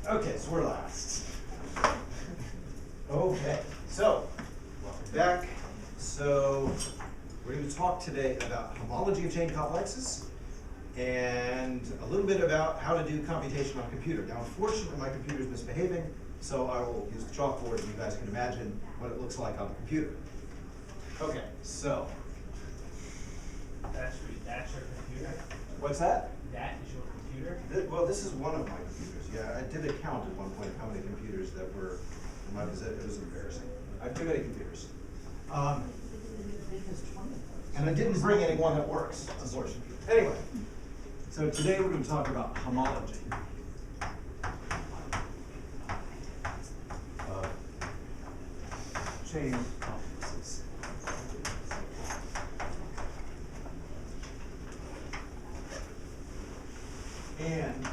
Okay, so we're last. Okay, so welcome back. So we're going to talk today about homology of chain complexes and a little bit about how to do computation on a computer. Now, unfortunately, my computer is misbehaving, so I will use the chalkboard and you guys can imagine what it looks like on the computer. Okay, so. That's your computer? What's that? That is your computer? Well, this is one of my computers. Yeah, I did a count at one point how many computers that were in my possession. It was embarrassing. I have too many computers. And I didn't bring any one that works, unfortunately. Anyway, so today we're going to talk about homology of chain complexes. And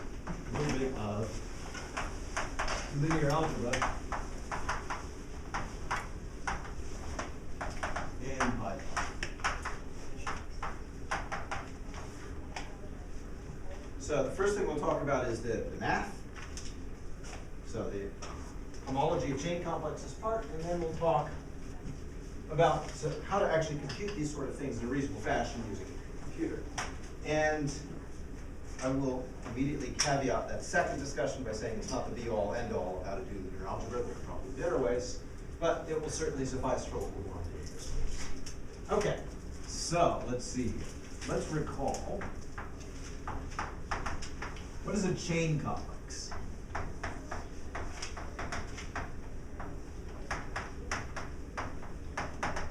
a little bit of linear algebra and Python. So the first thing we'll talk about is the math. So the homology of chain complexes part, and then we'll talk about how to actually compute these sort of things in a reasonable fashion using a computer. And I will immediately caveat that second discussion by saying it's not the be-all, end-all of how to do linear algebra. There are probably better ways, but it will certainly suffice for what we want to do. Okay, so let's see. Let's recall, what is a chain complex?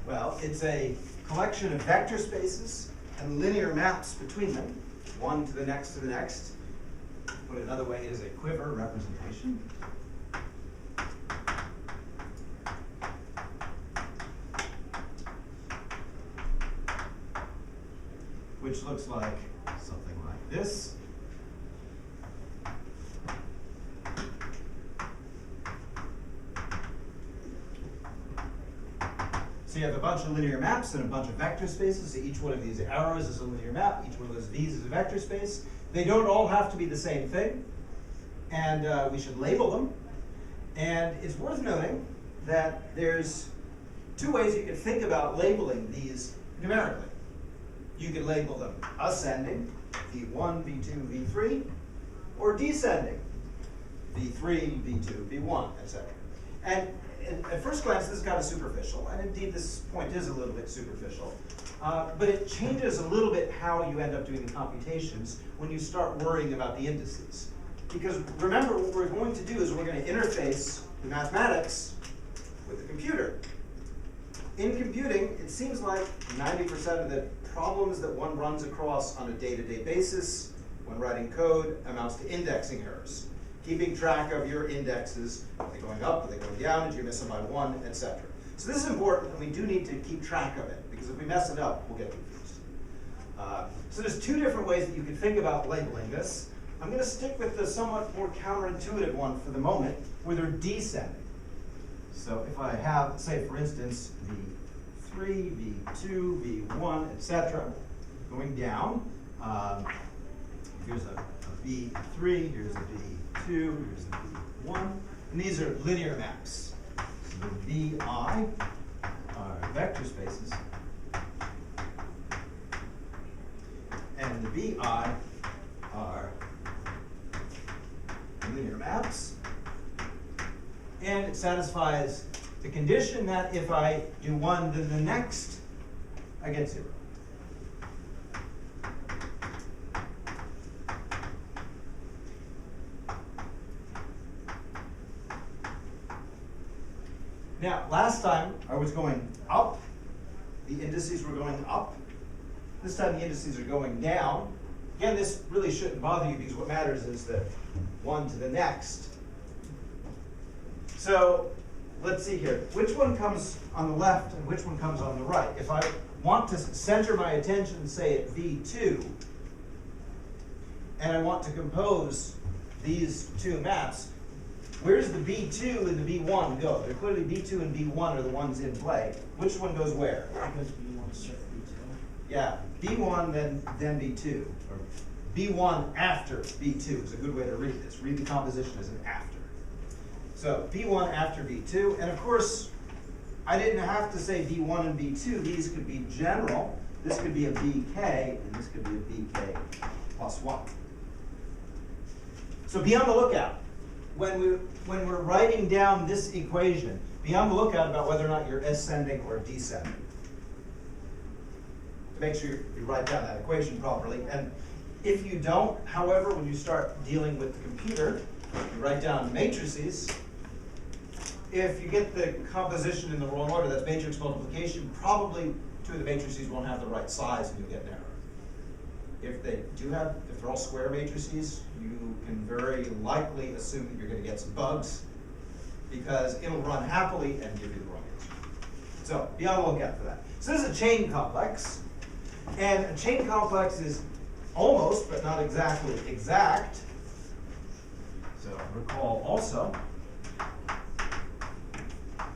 Well, it's a collection of vector spaces and linear maps between them, one to the next to the next. Put it another way, it is a quiver representation. Which looks like something like this. So you have a bunch of linear maps and a bunch of vector spaces. So each one of these arrows is a linear map. Each one of those V's is a vector space. They don't all have to be the same thing. And we should label them. And it's worth noting that there's two ways you can think about labeling these numerically. You can label them ascending, V1, V2, V3, or descending, V3, V2, V1, etc. And at first glance, this is kind of superficial, and indeed this point is a little bit superficial, but it changes a little bit how you end up doing the computations when you start worrying about the indices. Because remember, what we're going to do is we're going to interface the mathematics with the computer. In computing, it seems like 90% of the problems that one runs across on a day-to-day basis when writing code amounts to indexing errors. Keeping track of your indexes, are they going up, are they going down, did you miss them by one, etc. So this is important, and we do need to keep track of it, because if we mess it up, we'll get confused. So there's two different ways that you can think about labeling this. I'm going to stick with the somewhat more counterintuitive one for the moment, where they're descending. So if I have, say for instance, V3, V2, V1, etc., going down, here's a V3, here's a V2, here's a V1, and these are linear maps. So the VI are vector spaces, and the VI are linear maps, and it satisfies the condition that if I do one, then the next, I get 0. Now, last time I was going up, the indices were going up. This time the indices are going down. Again, this really shouldn't bother you because what matters is the one to the next. So let's see here. Which one comes on the left and which one comes on the right? If I want to center my attention, say, at V2, and I want to compose these two maps, where's the B2 and the B1 go? They're clearly B2 and B1 are the ones in play. Which one goes where? Because B1 start B2. Yeah, B1 then B2, or B1 after B2 is a good way to read this. Read the composition as an after. So B1 after B2, and of course, I didn't have to say B1 and B2. These could be general. This could be a BK, and this could be a BK plus 1. So be on the lookout. When we're writing down this equation, be on the lookout about whether or not you're ascending or descending. To make sure you write down that equation properly. And if you don't, however, when you start dealing with the computer, you write down matrices. If you get the composition in the wrong order, that's matrix multiplication, probably two of the matrices won't have the right size and you'll get an error. If they're all square matrices, you can very likely assume that you're going to get some bugs because it'll run happily and give you the wrong answer. So be on the lookout for that. So this is a chain complex, and a chain complex is almost, but not exactly, exact. So recall also,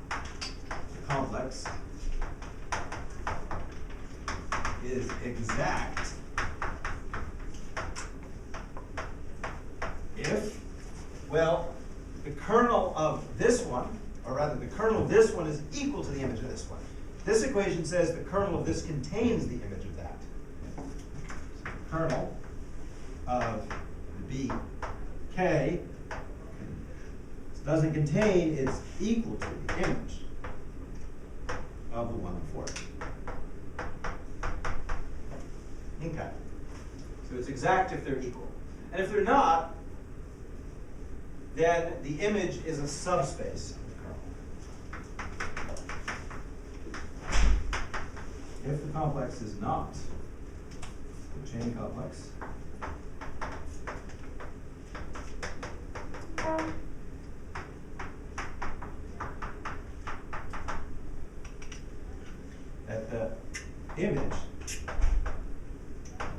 the complex is exact if, well, the kernel of this one, or rather the kernel of this one is equal to the image of this one. This equation says the kernel of this contains the image of that. So the kernel of BK doesn't contain is equal to the image of the one before it. Okay. So it's exact if they're equal. And if they're not, then the image is a subspace of the kernel. If the complex is not a chain complex, that the image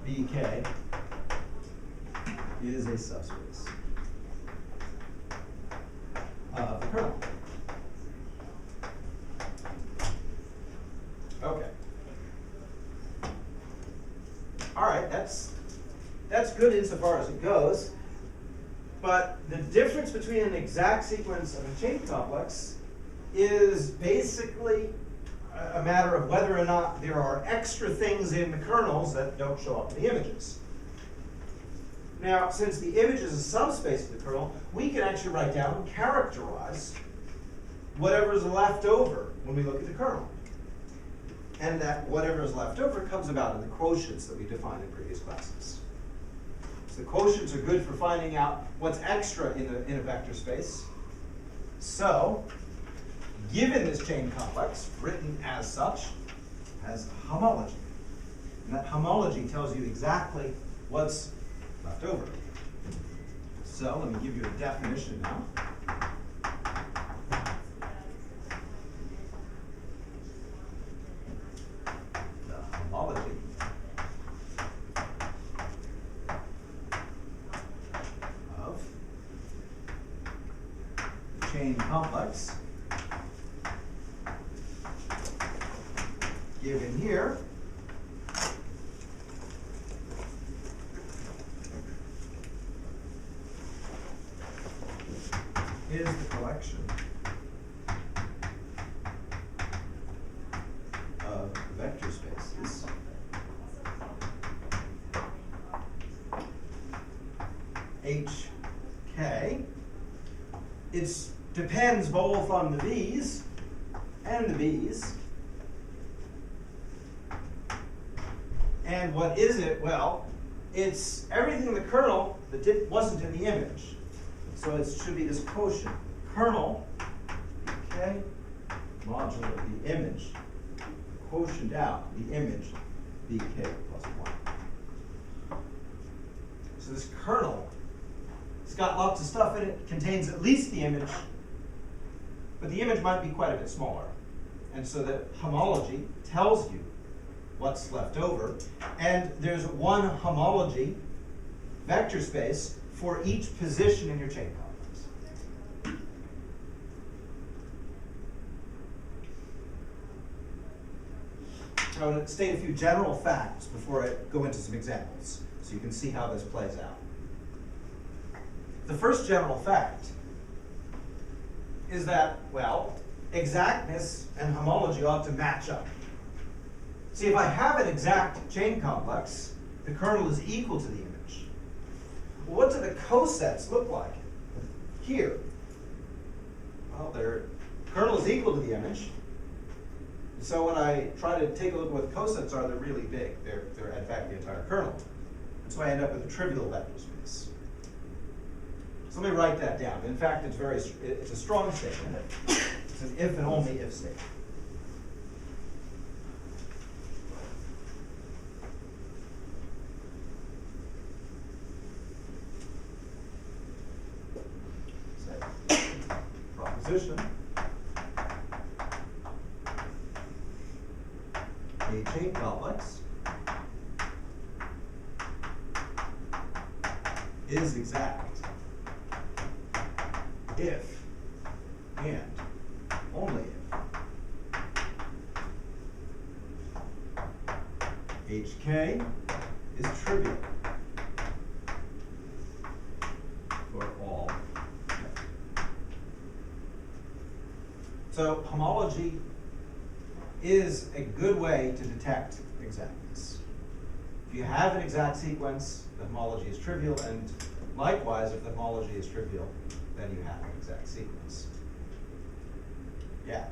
BK is a subspace of the kernel. Okay. All right, that's good insofar as it goes. But the difference between an exact sequence and a chain complex is basically a matter of whether or not there are extra things in the kernels that don't show up in the images. Now, since the image is a subspace of the kernel, we can actually write down and characterize whatever is left over when we look at the kernel. And that whatever is left over comes about in the quotients that we defined in previous classes. So the quotients are good for finding out what's extra in a vector space. So, given this chain complex, written as such, has homology. And that homology tells you exactly what's left over. So let me give you a definition now. The homology of the chain complex given here is the collection of vector spaces HK. It depends both on the V's and the B's. And what is it? Well, it's everything in the kernel that wasn't in the image. So it should be this quotient. Kernel, okay, modulo the image, quotient out the image, BK plus 1. So this kernel, it's got lots of stuff in it, contains at least the image, but the image might be quite a bit smaller. And so the homology tells you what's left over. And there's one homology vector space for each position in your chain complex. I want to state a few general facts before I go into some examples. So you can see how this plays out. The first general fact is that, well, exactness and homology ought to match up. See, if I have an exact chain complex, the kernel is equal to the image. Well, what do the cosets look like here? Well, their kernel is equal to the image. So when I try to take a look at what the cosets are, they're really big. They're in fact the entire kernel. And so I end up with a trivial vector space. So let me write that down. In fact, it's a strong statement. It's an if and only if statement. Proposition. A chain complex is exact if and only if HK is trivial for all. So homology is a good way to detect exactness. If you have an exact sequence, the homology is trivial, and likewise, if the homology is trivial, then you have an exact sequence. Yeah?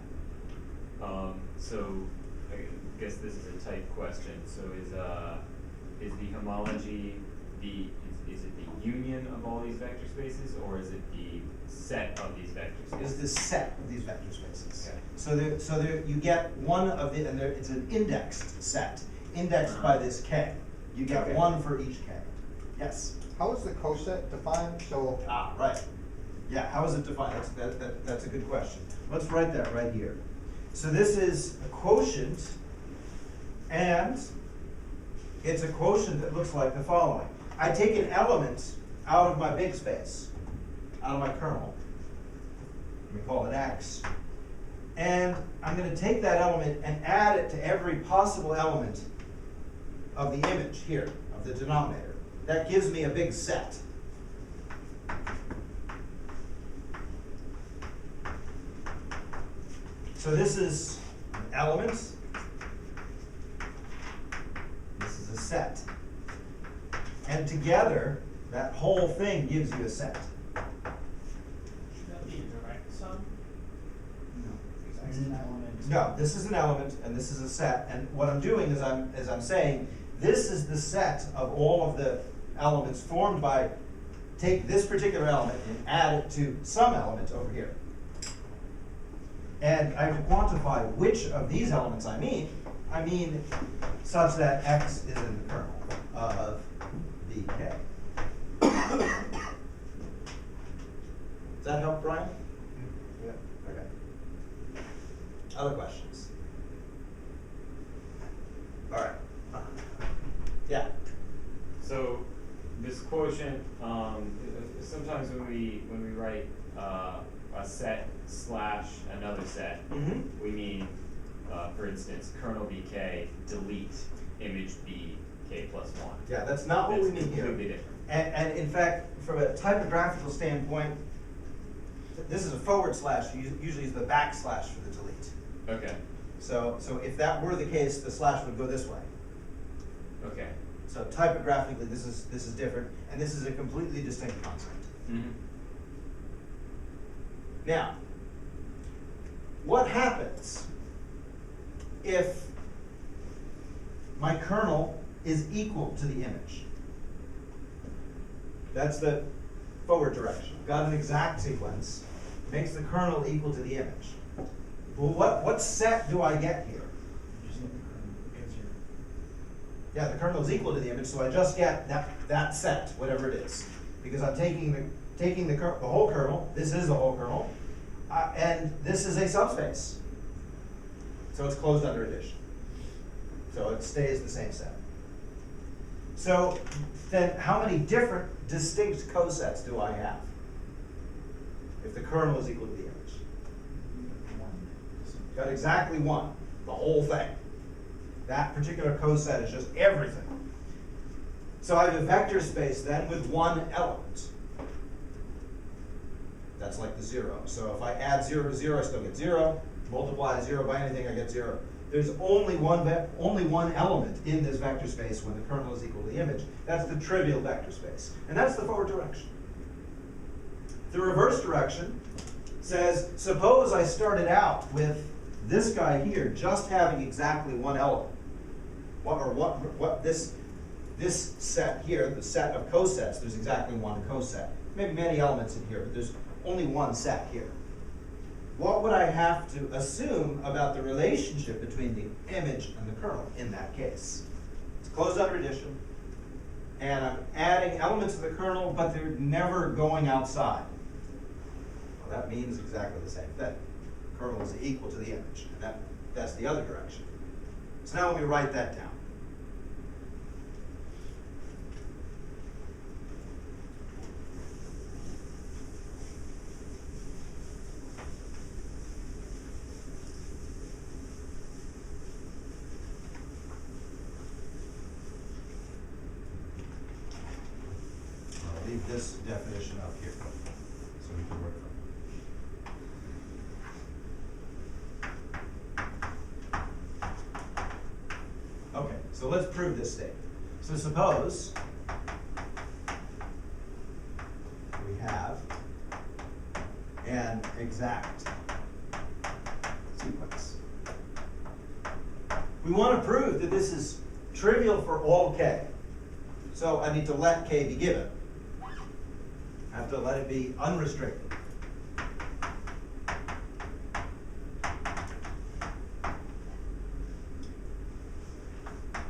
So I guess this is a type question. So is the homology is it the union of all these vector spaces, or is it the set of these vector spaces? Is the set of these vector spaces. Okay. So you get one of the, and it's an indexed set, indexed by this K. You get one for each K. Yes? How is the coset defined? So Right. Yeah, how is it defined? That's a good question. Let's write that right here. So this is a quotient, and it's a quotient that looks like the following. I take an element out of my big space, out of my kernel. Let me call it X. And I'm going to take that element and add it to every possible element of the image here, of the denominator. That gives me a big set. So this is an element. This is a set. And together, that whole thing gives you a set. Should that be a direct sum? No. Because that's an element. No, this is an element and this is a set. And what I'm doing is I'm saying this is the set of all of the elements formed by, take this particular element and add it to some element over here. And I have to quantify which of these elements I mean such that X is in the kernel of VK. Does that help, Brian? yeah. Okay. Other questions? All right. Yeah. So this quotient, sometimes when we write a set slash another set, Mm-hmm. we mean, for instance, kernel BK delete image B K plus 1. Yeah, that's not what we That's mean here. completely different. And in fact, from a typographical standpoint, this is a forward slash. Usually is the backslash for the delete. Okay. So if that were the case, the slash would go this way. Okay. So typographically, this is different, and this is a completely distinct concept. Mm-hmm. Now, what happens if my kernel is equal to the image? That's the forward direction. Got an exact sequence, makes the kernel equal to the image. Well, what set do I get here? You just get the kernel because you're. Yeah, the kernel is equal to the image, so I just get that set, whatever it is, because I'm taking the whole kernel. This is the whole kernel, and this is a subspace, so it's closed under addition. So it stays the same set. So then, how many different distinct cosets do I have if the kernel is equal to the image? Got exactly one, the whole thing. That particular coset is just everything. So I have a vector space then with one element. That's like the 0. So if I add 0 to 0, I still get 0. Multiply 0 by anything, I get 0. There's only one element in this vector space when the kernel is equal to the image. That's the trivial vector space. And that's the forward direction. The reverse direction says, suppose I started out with this guy here just having exactly one element. This set here, the set of cosets, there's exactly one coset. Maybe many elements in here, but there's only one set here. What would I have to assume about the relationship between the image and the kernel in that case? It's closed under addition, and I'm adding elements of the kernel, but they're never going outside. Well, that means exactly the same thing. The kernel is equal to the image, and that's the other direction. So now let me write that down. Leave this definition up here so we can work from it. Okay, so let's prove this statement. So suppose we have an exact sequence. We want to prove that this is trivial for all k. So I need to let k be given. I have to let it be unrestricted.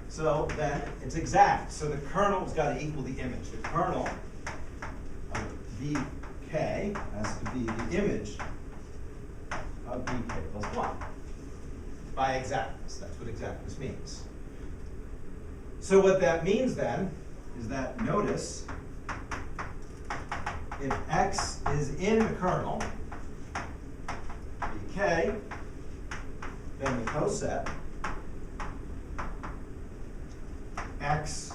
So then it's exact. So the kernel's got to equal the image. The kernel of vk has to be the image of vk plus 1 by exactness. That's what exactness means. So what that means then is that, notice, if x is in the kernel, vk, then the coset x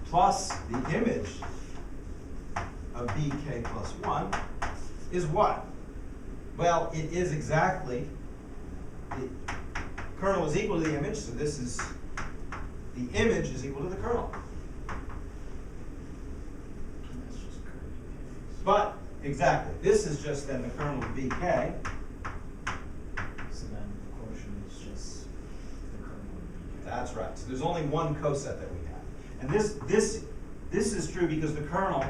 plus the image of vk plus 1 is what? Well, it is exactly, the kernel is equal to the image, so this is, the image is equal to the kernel. But, exactly, this is just then the kernel of vk. So then the quotient is just the kernel of vk. That's right. So there's only one coset that we have. And this is true because the kernel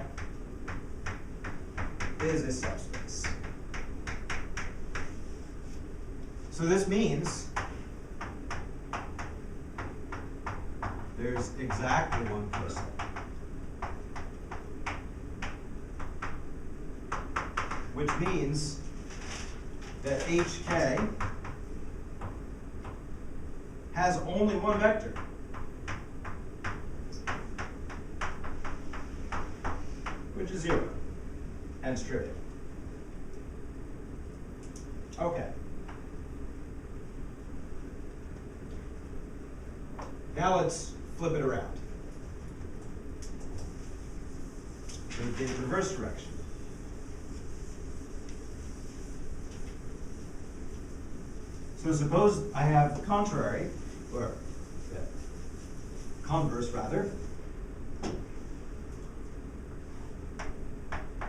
is a subspace. So this means there's exactly one coset. Which means that hk has only one vector. Which is 0, and it's trivial. Okay. Now let's flip it around. The reverse direction. So suppose I have the contrary, or the converse rather.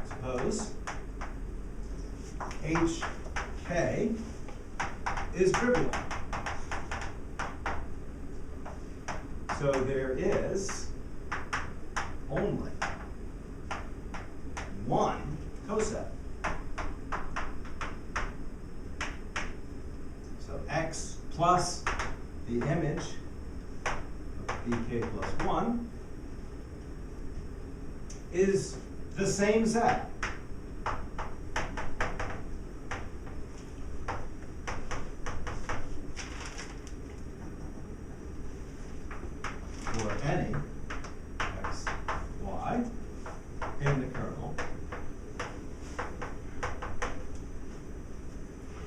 Suppose hk is trivial. So there is only one coset. So x plus the image of vk plus 1 is the same set. For any x, y in the kernel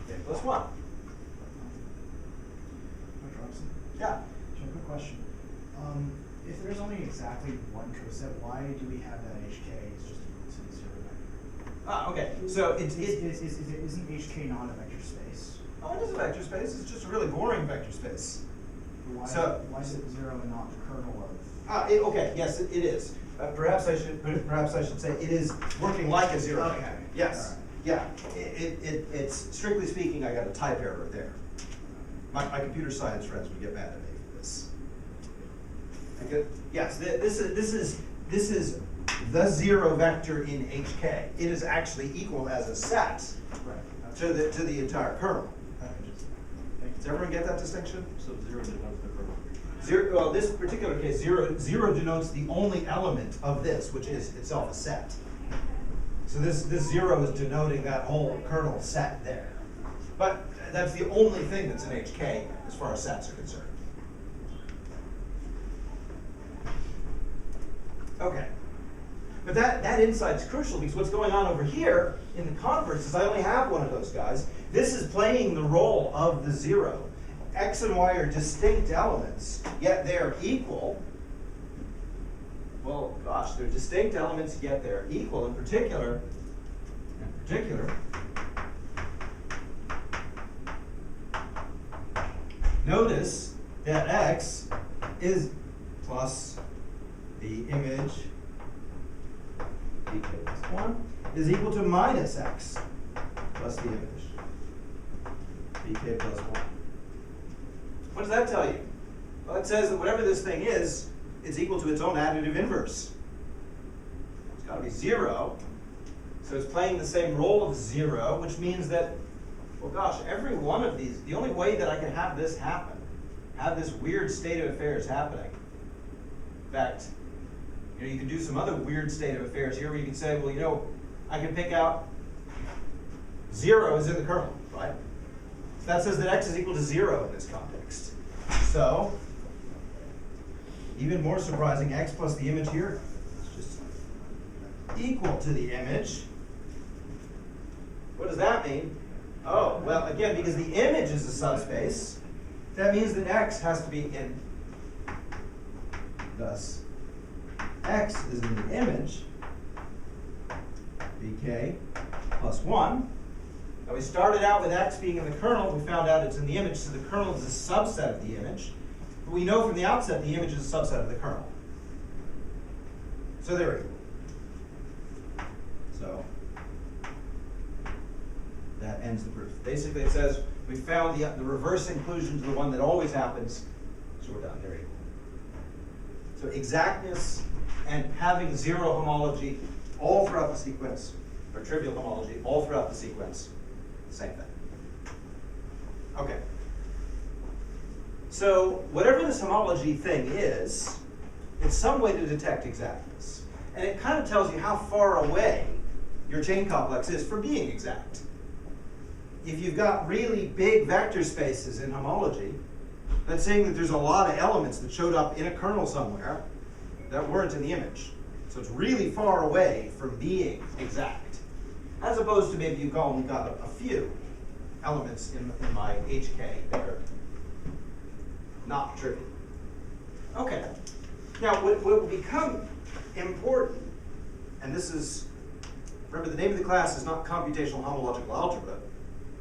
k plus 1. Dr. Robson? Yeah. So, quick question. If there's only exactly one why do we have that HK is just equal to the 0 vector? Ah, okay. So Isn't HK not a vector space? Oh, it is a vector space. It's just a really boring vector space. Why, So- why is it 0 and not the kernel of? Okay, yes, it is. Perhaps I should say it is working like a 0 Okay. vector. Yes. All right. Yeah. It's strictly speaking, I got a type error there. My computer science friends would get mad at me for this. Yes, this is the 0 vector in HK. It is actually equal as a set Right. to the entire kernel. Thank Does everyone get that distinction? So 0 denotes the kernel. Well, this particular case, 0 denotes the only element of this, which is itself a set. So this 0 is denoting that whole kernel set there. But that's the only thing that's in HK as far as sets are concerned. Okay. But that insight's crucial because what's going on over here in the converse is I only have one of those guys. This is playing the role of the 0. X and Y are distinct elements, yet they're equal. Well, gosh, they're distinct elements, yet they're equal. In particular, notice that X is plus the image bk plus 1 is equal to minus X plus the image bk plus 1. What does that tell you? Well, it says that whatever this thing is, it's equal to its own additive inverse. It's got to be 0. So it's playing the same role of 0, which means that, well, gosh, every one of these, the only way that I can have this happen, have this weird state of affairs happening. In fact, you can do some other weird state of affairs here where you can say, well, I can pick out 0 is in the kernel, right? So that says that X is equal to 0 in this context. So, even more surprising, X plus the image here is just equal to the image. What does that mean? Oh, well, again, because the image is a subspace, that means that X has to be in. Thus, X is in the image, bk plus 1. Now we started out with X being in the kernel. We found out it's in the image, so the kernel is a subset of the image. But we know from the outset the image is a subset of the kernel. So they're equal. So that ends the proof. Basically it says we found the reverse inclusion to the one that always happens, so we're done, they're equal. So exactness and having 0 homology all throughout the sequence, or trivial homology all throughout the sequence, same thing. Okay. So whatever this homology thing is, it's some way to detect exactness. And it kind of tells you how far away your chain complex is from being exact. If you've got really big vector spaces in homology, that's saying that there's a lot of elements that showed up in a kernel somewhere that weren't in the image. So it's really far away from being exact. As opposed to maybe you've only got a few elements in my HK that are not trivial. Okay. Now, what will become important, and this is, remember the name of the class is not computational homological algebra.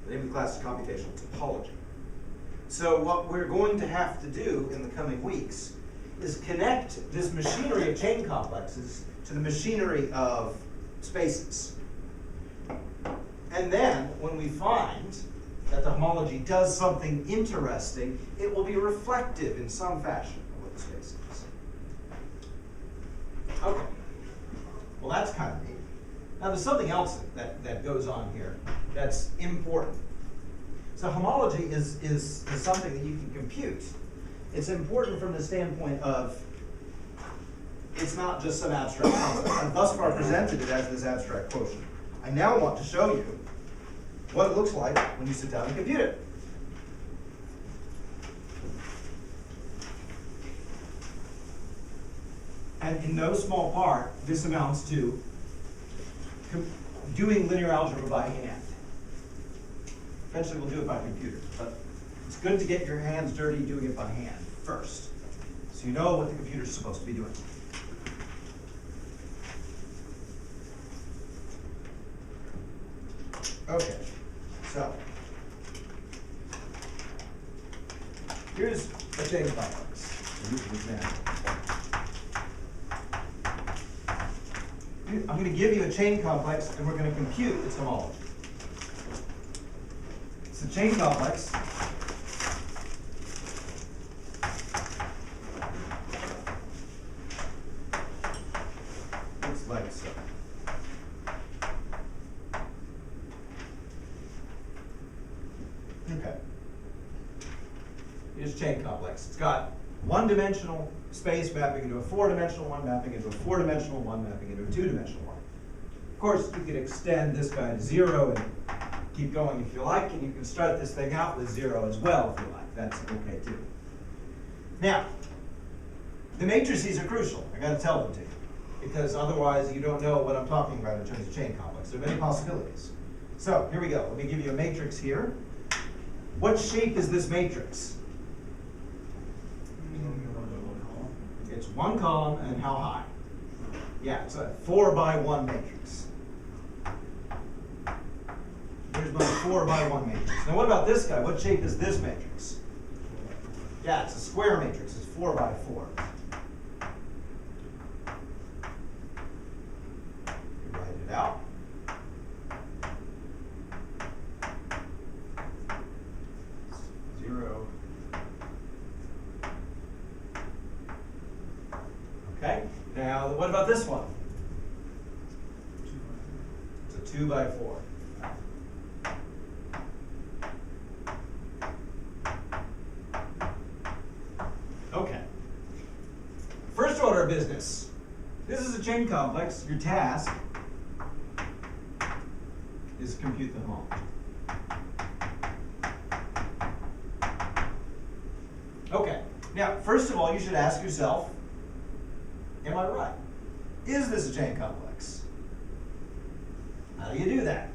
The name of the class is computational topology. So what we're going to have to do in the coming weeks is connect this machinery of chain complexes to the machinery of spaces. And then, when we find that the homology does something interesting, it will be reflective in some fashion of what the space is. Okay. Well, that's kind of neat. Now, there's something else that goes on here that's important. So homology is something that you can compute. It's important from the standpoint of it's not just some abstract concept. I've thus far presented it as this abstract quotient. I now want to show you what it looks like when you sit down and compute it. And in no small part, this amounts to doing linear algebra by hand. Eventually we'll do it by computer, but it's good to get your hands dirty doing it by hand first, so you know what the computer's supposed to be doing. Okay, so here's a chain complex. Here's an example. I'm going to give you a chain complex, and we're going to compute its homology. It's a chain complex. Looks like so. Okay. Here's a chain complex. It's got one-dimensional space mapping into a four-dimensional one, mapping into a four-dimensional one, mapping into a two-dimensional one. Of course, you could extend this guy to 0 and keep going if you like, and you can start this thing out with 0 as well if you like. That's okay too. Now, the matrices are crucial. I got to tell them to you, because otherwise you don't know what I'm talking about in terms of chain complex. There are many possibilities. So here we go. Let me give you a matrix here. What shape is this matrix? It's one column, and how high? Yeah, it's a 4 by 1 matrix. Here's my 4 by 1 matrix. Now what about this guy? What shape is this matrix? Yeah, it's a square matrix. It's 4 by 4. Write it out. Zero. Okay, now what about this one? It's a 2 by 4. Okay. First order of business. This is a chain complex. Your task is to compute the homology. Okay, now first of all you should ask yourself, am I right? Is this a chain complex? How do you do that?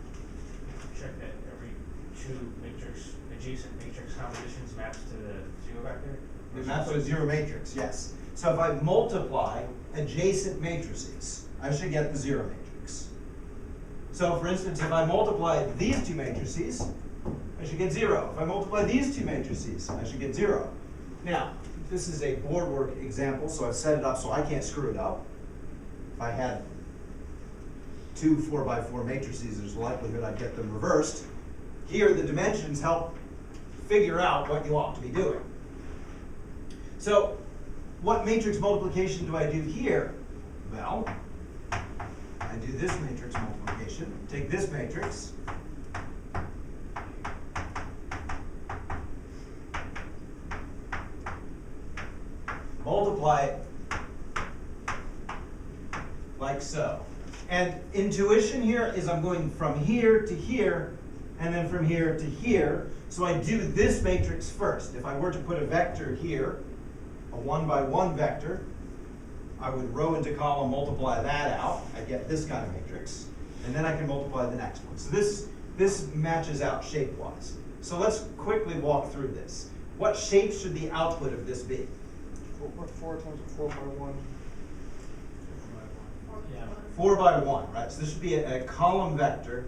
Check that every two adjacent matrix combinations maps to the 0 vector. It maps to a 0 matrix, yes. So if I multiply adjacent matrices, I should get the 0 matrix. So for instance, if I multiply these two matrices, I should get 0. If I multiply these two matrices, I should get 0. Now, this is a board work example, so I've set it up so I can't screw it up. If I had two 4 by 4 matrices, there's a likelihood I'd get them reversed. Here, the dimensions help figure out what you ought to be doing. So, what matrix multiplication do I do here? Well, I do this matrix multiplication, take this matrix, multiply it like so. And intuition here is I'm going from here to here, and then from here to here. So I do this matrix first. If I were to put a vector here, a 1 by 1 vector, I would row into column, multiply that out. I get this kind of matrix. And then I can multiply the next one. So this matches out shape-wise. So let's quickly walk through this. What shape should the output of this be? What 4 times 4 by 1? Yeah. 4 by 1, right? So this should be a column vector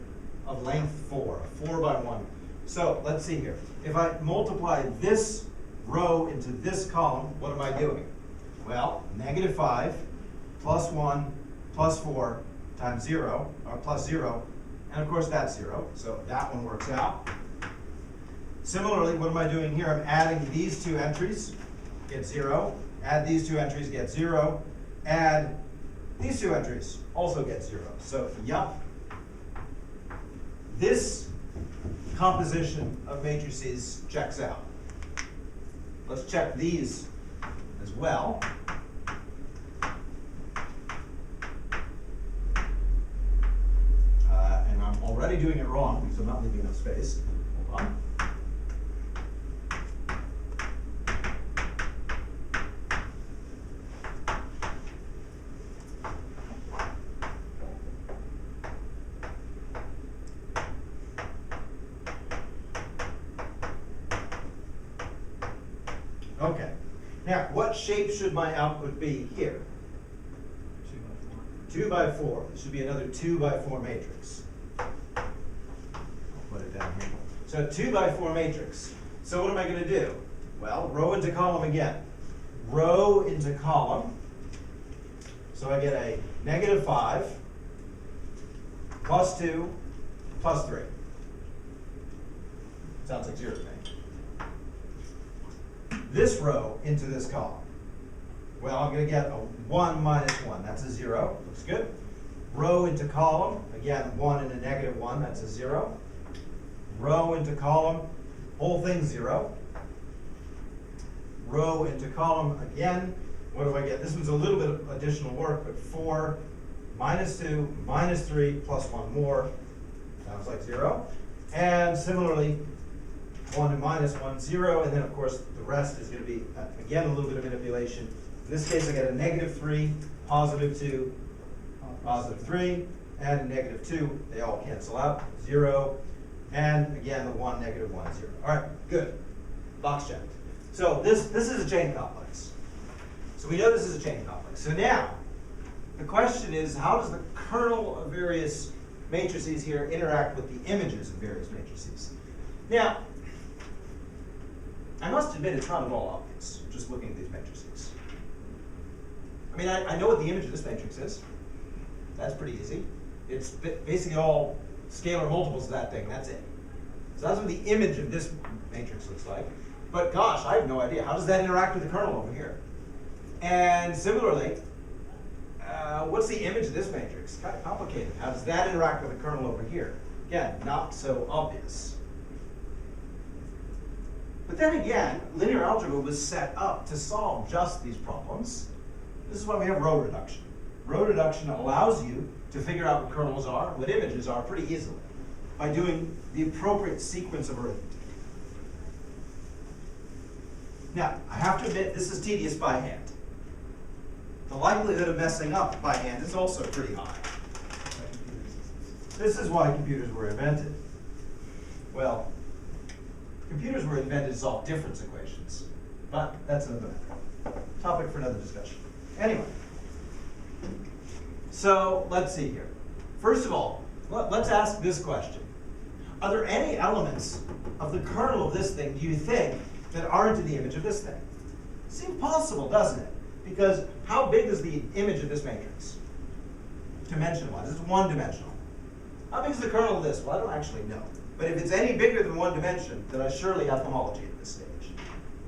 of length 4, 4 by 1. So let's see here. If I multiply this row into this column, what am I doing? Well, -5 plus 1 plus 4 times 0, or plus 0, and of course that's 0, so that one works out. Similarly, what am I doing here? I'm adding these two entries, get 0, add these two entries, get 0, add these two entries, also get 0. So, yup, this composition of matrices checks out. Let's check these as well. And I'm already doing it wrong because I'm not leaving enough space. Hold on. Okay. Now, what shape should my output be here? 2 by 4. This should be another 2 by 4 matrix. put it down here. So 2 by 4 matrix. So what am I going to do? Well, row into column again. Row into column. So I get a -5 plus 2 plus 3. Sounds like 0 to me. This row into this column. Well, I'm going to get a 1 minus 1. That's a 0. Looks good. Row into column. Again, 1 and a -1. That's a 0. Row into column. Whole thing 0. Row into column again. What do I get? This one's a little bit of additional work, but 4 minus 2 minus 3 plus 1 more. Sounds like 0. And similarly, 1 and minus 1, 0. And then, of course, the rest is going to be, again, a little bit of manipulation. In this case, I get a -3, +2, +3, and a -2. They all cancel out. 0. And again, the 1, -1, 0. All right, good. Box checked. So this is a chain complex. So we know this is a chain complex. So now, the question is, how does the kernel of various matrices here interact with the images of various matrices? Now, I must admit it's not at all obvious, just looking at these matrices. I mean, I know what the image of this matrix is. That's pretty easy. It's basically all scalar multiples of that thing, that's it. So that's what the image of this matrix looks like. But gosh, I have no idea. How does that interact with the kernel over here? And similarly, what's the image of this matrix? Kind of complicated. How does that interact with the kernel over here? Again, not so obvious. But then again, linear algebra was set up to solve just these problems. This is why we have row reduction. Row reduction allows you to figure out what kernels are, what images are, pretty easily by doing the appropriate sequence of arithmetic. Now, I have to admit, this is tedious by hand. The likelihood of messing up by hand is also pretty high. This is why computers were invented. Well, computers were invented to solve difference equations, but that's another topic for another discussion. Anyway, so let's see here. First of all, let's ask this question. Are there any elements of the kernel of this thing, do you think, that aren't in the image of this thing? Seems possible, doesn't it? Because how big is the image of this matrix? Dimension-wise, it's one-dimensional. How big is the kernel of this? Well, I don't actually know. But if it's any bigger than 1 dimension, then I surely have homology at this stage.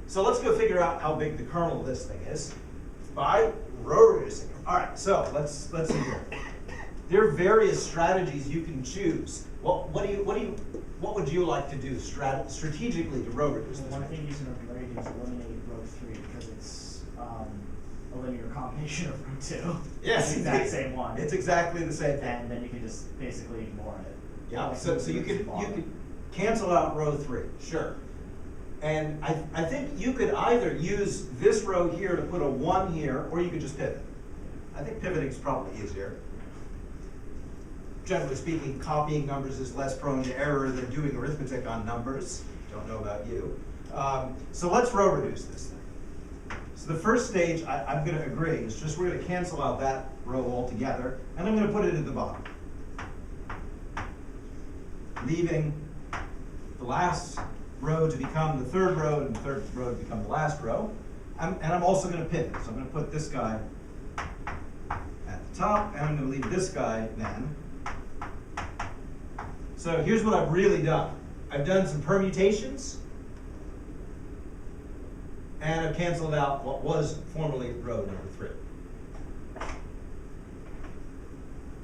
So let's go figure out how big the kernel of this thing is by row reducing it. All right, so let's see here. There are various strategies you can choose. What would you like to do strategically to row reduce this? One thing using a array is eliminate row 3 because it's a linear combination of row 2. Yes, It's the exact same one. It's exactly the same thing. And then you can just basically ignore it. Yeah, Like so you could cancel out row 3, sure. And I think you could either use this row here to put a 1 here, or you could just pivot. I think pivoting is probably easier. Generally speaking, copying numbers is less prone to error than doing arithmetic on numbers. Don't know about you. So let's row reduce this thing. So the first stage, I'm going to agree, is just we're going to cancel out that row altogether, and I'm going to put it at the bottom, leaving the last row to become the third row and the third row to become the last row. And I'm also going to pivot. So I'm going to put this guy at the top, and I'm going to leave this guy then. So here's what I've really done. I've done some permutations, and I've canceled out what was formerly row number 3.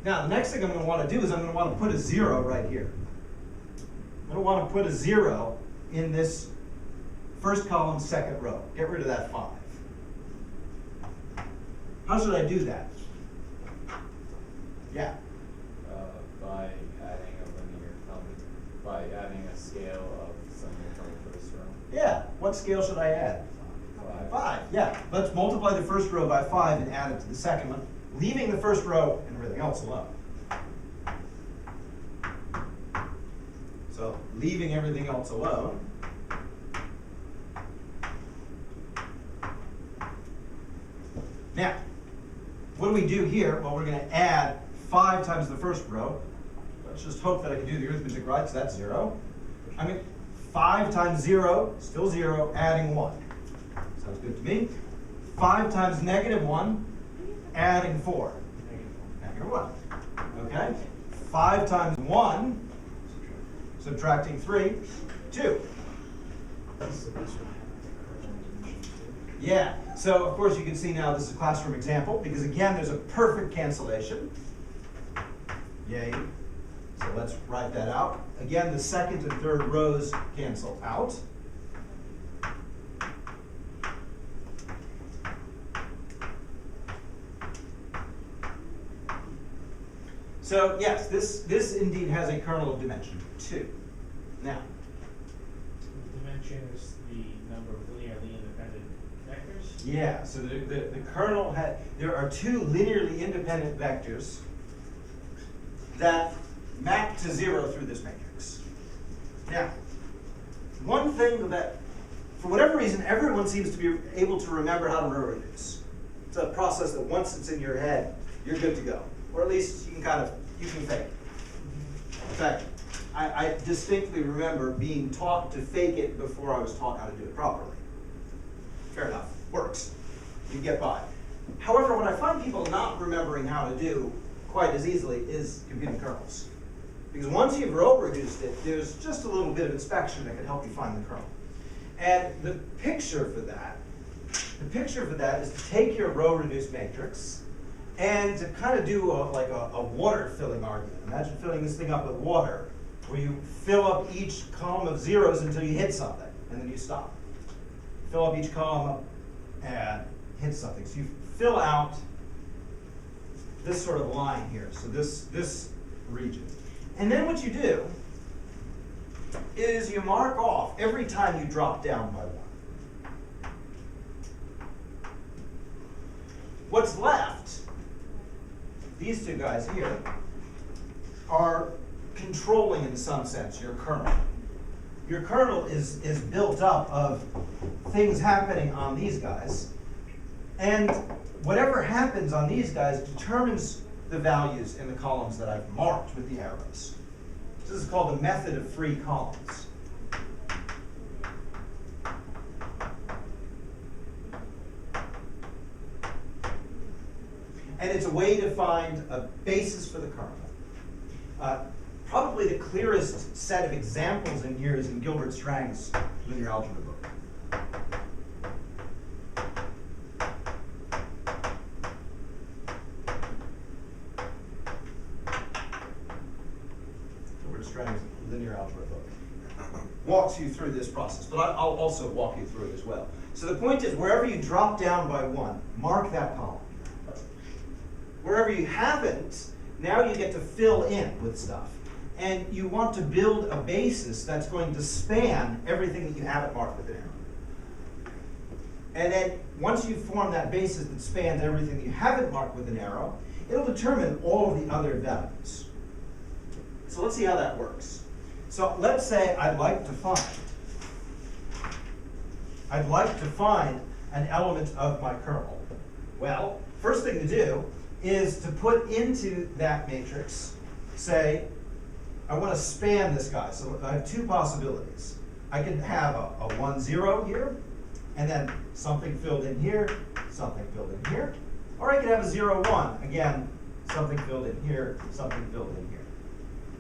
Now, the next thing I'm going to want to do is I'm going to want to put a 0 right here. I'm going to want to put a 0 in this first column, second row. Get rid of that 5. How should I do that? Yeah. By adding a scale of something from the first row. Yeah. What scale should I add? 5. 5. Yeah. Let's multiply the first row by 5 and add it to the second one, leaving the first row and everything else alone. So leaving everything else alone. Now, what do we do here? Well, we're going to add 5 times the first row. Let's just hope that I can do the arithmetic right, so that's 0. I mean, 5 times 0, still 0, adding 1. Sounds good to me. 5 times -1, adding 4. Negative 1. Okay? 5 times 1, subtracting 3, 2. So this would have the kernel dimension too. Yeah, so of course you can see now this is a classroom example, because again there's a perfect cancellation. Yay. So let's write that out. Again, the second and third rows cancel out. So yes, this indeed has a kernel of dimension 2. Now, The dimension is the number of linearly independent vectors. yeah, so the kernel there are 2 linearly independent vectors that map to 0 through this matrix. Now, one thing that, for whatever reason, everyone seems to be able to remember how to row reduce. It's a process that once it's in your head, you're good to go. Or at least you can fake it. In fact, I distinctly remember being taught to fake it before I was taught how to do it properly. Fair enough, works. You get by. However, what I find people not remembering how to do quite as easily is computing kernels. Because once you've row reduced it, there's just a little bit of inspection that can help you find the kernel. And the picture for that is to take your row reduced matrix and to kind of do like a water filling argument. Imagine filling this thing up with water, where you fill up each column of zeros until you hit something, and then you stop. Fill up each column up and hit something. So you fill out this sort of line here, so this region. And then what you do is you mark off every time you drop down by 1. What's left, these 2 guys here, are controlling, in some sense, your kernel. Your kernel is built up of things happening on these guys, and whatever happens on these guys determines the values in the columns that I've marked with the arrows. This is called the method of free columns. And it's a way to find a basis for the kernel. Probably the clearest set of examples in here is in Gilbert Strang's linear algebra book. Gilbert Strang's linear algebra book walks you through this process, but I'll also walk you through it as well. So the point is, wherever you drop down by 1, mark that column. Wherever you haven't, now you get to fill in with stuff. And you want to build a basis that's going to span everything that you haven't marked with an arrow. And then once you form that basis that spans everything that you haven't marked with an arrow, it'll determine all of the other values. So let's see how that works. So let's say I'd like to find an element of my kernel. Well, first thing to do is to put into that matrix, say, I want to span this guy. So I have 2 possibilities. I can have a 1, 0 here, and then something filled in here, something filled in here. Or I could have a 0, 1. Again, something filled in here, something filled in here.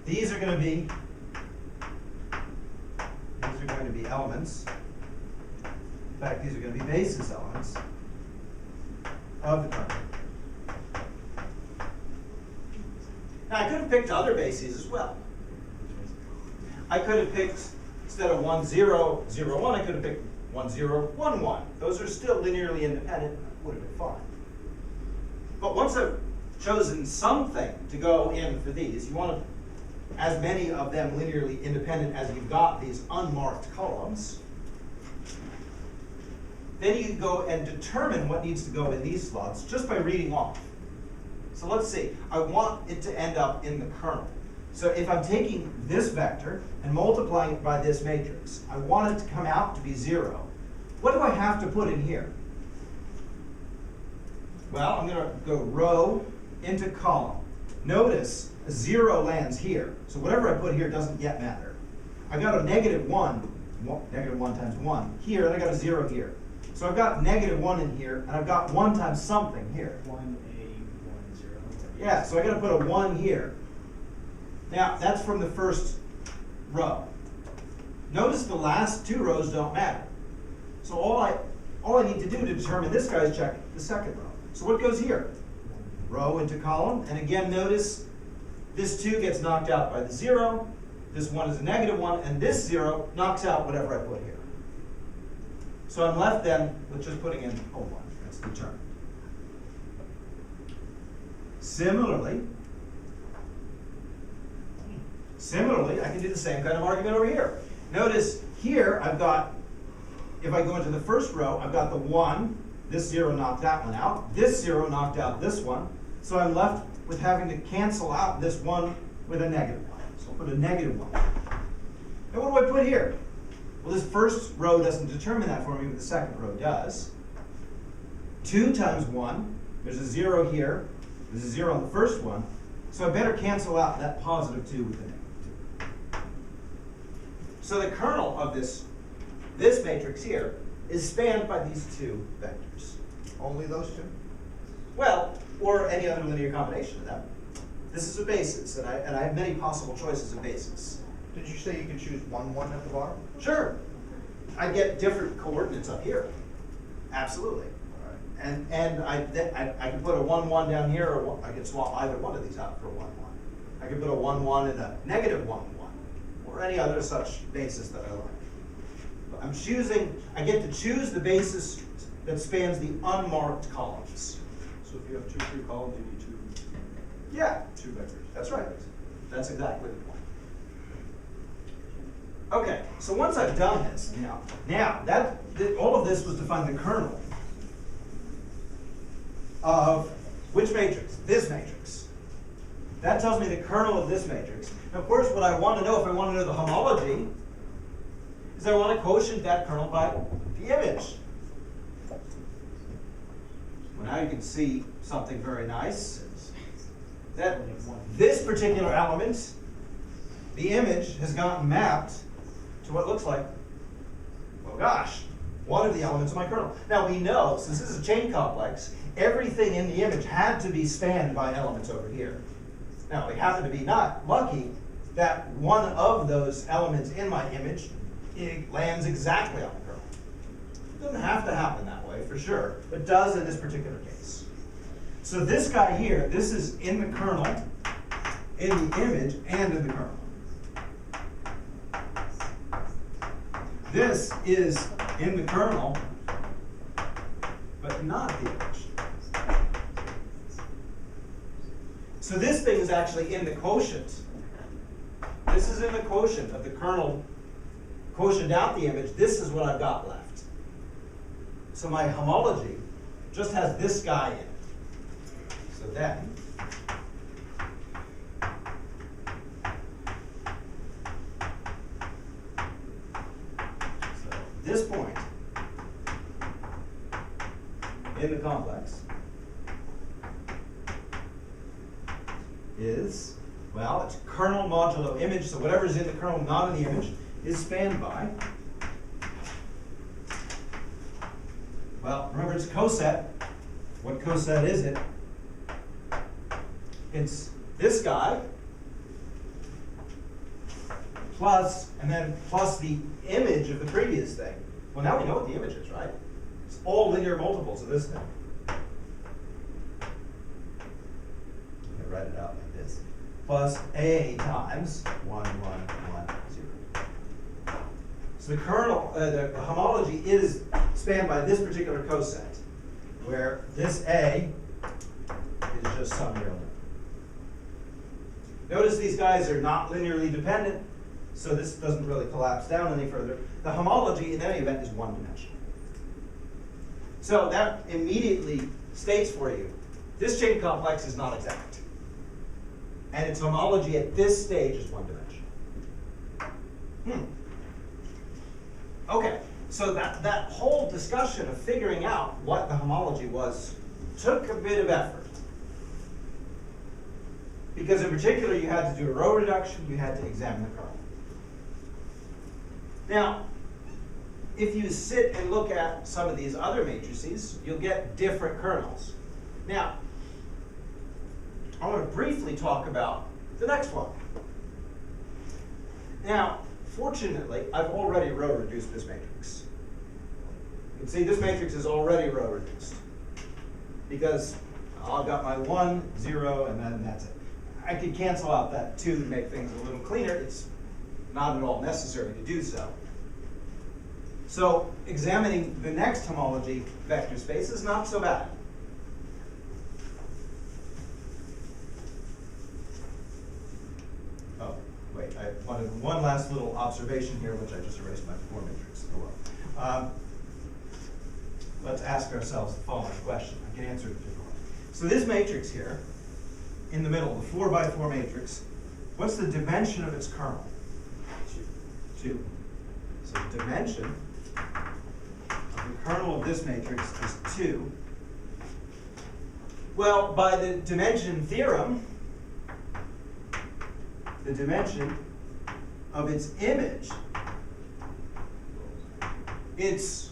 These are going to be elements. In fact, these are going to be basis elements of the kernel. Now, I could have picked other bases as well. I could have picked, instead of 1, 0, 0, 1, I could have picked 1, 0, 1, 1. Those are still linearly independent, would have been fine. But once I've chosen something to go in for these, you want as many of them linearly independent as you've got these unmarked columns. Then you can go and determine what needs to go in these slots just by reading off. So let's see, I want it to end up in the kernel. So if I'm taking this vector and multiplying it by this matrix, I want it to come out to be 0. What do I have to put in here? Well, I'm going to go row into column. Notice a 0 lands here. So whatever I put here doesn't yet matter. I got a negative 1 times 1 here, and I got a 0 here. So I've got negative 1 in here, and I've got 1 times something here. 1A, 1, 0. Yeah, so I got to put a 1 here. Now, that's from the first row. Notice the last 2 rows don't matter. So all I need to do to determine this guy is check the second row. So what goes here? Row into column, and again notice this 2 gets knocked out by the 0, this 1 is a negative 1, and this 0 knocks out whatever I put here. So I'm left then with just putting in a 1. That's determined. Similarly, I can do the same kind of argument over here. Notice here I've got, if I go into the first row, I've got the 1, this 0 knocked that one out, this 0 knocked out this one, so I'm left with having to cancel out this 1 with a negative 1. So I'll put a negative 1. Now what do I put here? Well, this first row doesn't determine that for me, but the second row does. 2 times 1, there's a 0 here, there's a 0 on the first one, so I better cancel out that positive 2 with the negative 2. So the kernel of this matrix here is spanned by these 2 vectors. Only those two? Well, or any other linear combination of them. This is a basis, and I have many possible choices of basis. Did you say you could choose 1, 1 at the bottom? Sure. I get different coordinates up here. Absolutely. All right. And I can put a 1, 1 down here, or I can swap either one of these out for 1, 1. I can put a 1, 1 and a negative 1, 1, or any other such basis that I like. I get to choose the basis that spans the unmarked columns. So if you have 2 free columns, you need 2 Yeah, vectors. that's right. That's exactly the point. Okay, so once I've done this, now all of this was to find the kernel of which matrix? This matrix. That tells me the kernel of this matrix. Now, of course, what I want to know, if I want to know the homology, is I want to quotient that kernel by the image. Well, now you can see something very nice. That this particular element, the image, has gotten mapped to what looks like, oh gosh, one of the elements of my kernel. Now we know, since this is a chain complex, everything in the image had to be spanned by elements over here. Now we happen to be not lucky that one of those elements in my image lands exactly on the kernel. It doesn't have to happen that way, for sure, but does in this particular case. So this guy here, this is in the kernel, in the image, and in the kernel. This is in the kernel, but not the image. So this thing is actually in the quotient. This is in the quotient of the kernel, quotient out the image. This is what I've got left. So my homology just has this guy in it. So then, this point in the complex is, well, it's kernel modulo image, so whatever's in the kernel, not in the image, is spanned by, well, remember it's coset. What coset is it? It's this guy plus, and then plus the image of the previous thing. Well, now we know what the image is, right? It's all linear multiples of this thing. I'm going to write it out like this. Plus A times 1, 1, 1, 0. So the kernel, the homology is spanned by this particular coset, where this A is just some real number. Notice these guys are not linearly dependent, so this doesn't really collapse down any further. The homology, in any event, is one-dimensional. So that immediately states for you, this chain complex is not exact. And its homology at this stage is one-dimensional. Okay, so that whole discussion of figuring out what the homology was took a bit of effort. because in particular you had to do a row reduction, you had to examine the kernel. Now, if you sit and look at some of these other matrices, you'll get different kernels. Now, I want to briefly talk about the next one. Now, fortunately, I've already row reduced this matrix. You can see this matrix is already row reduced because I've got my 1, 0, and then that's it. I could cancel out that 2 to make things a little cleaner. It's not at all necessary to do so. So examining the next homology vector space is not so bad. Oh, wait, I wanted one last little observation here, which I just erased my before matrix. Oh well. Let's ask ourselves the following question. I can answer it differently. So this matrix here, in the middle, the 4 by 4 matrix, what's the dimension of its kernel? 2. So the dimension of the kernel of this matrix is 2. Well, by the dimension theorem, the dimension of its image, it's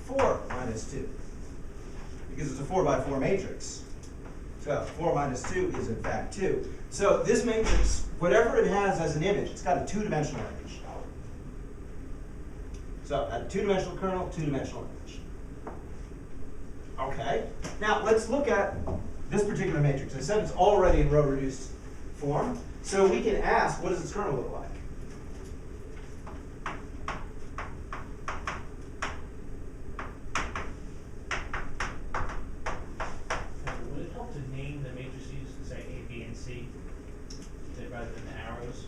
4 minus 2. Because it's a 4 by 4 matrix. So 4 minus 2 is in fact 2. So this matrix, whatever it has as an image, it's got a 2-dimensional image. So a 2-dimensional kernel, 2-dimensional image. Okay. Now let's look at this particular matrix. I said it's already in row reduced form. So we can ask, what does its kernel look like? Would it help to name the matrices, say A, B, and C, rather than the arrows?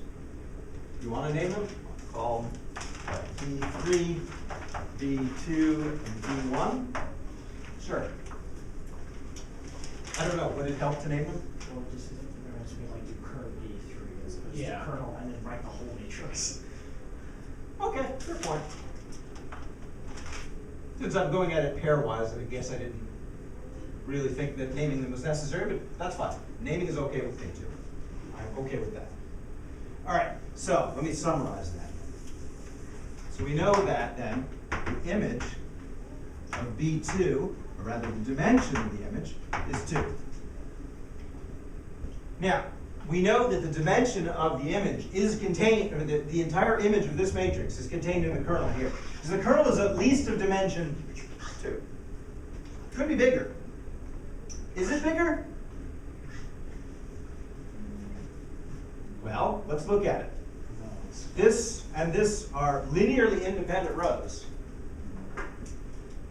You want to name them? Call them B3, B2, and B1? Sure. I don't know. Would it help to name them? Well, just there has to be like you curve B3 as opposed Yeah. to kernel and then write the whole matrix. Okay, fair point. Since I'm going at it pairwise, I guess I didn't really think that naming them was necessary, but that's fine. Naming is okay with me too. I'm okay with that. All right, so let me summarize that. So we know that then the image of B2, or rather the dimension of the image, is 2. Now, we know that the dimension of the image is contained, or the entire image of this matrix is contained in the kernel here. Because the kernel is at least of dimension 2. Could be bigger. Is it bigger? Well, let's look at it. No, it's This and this are linearly independent rows.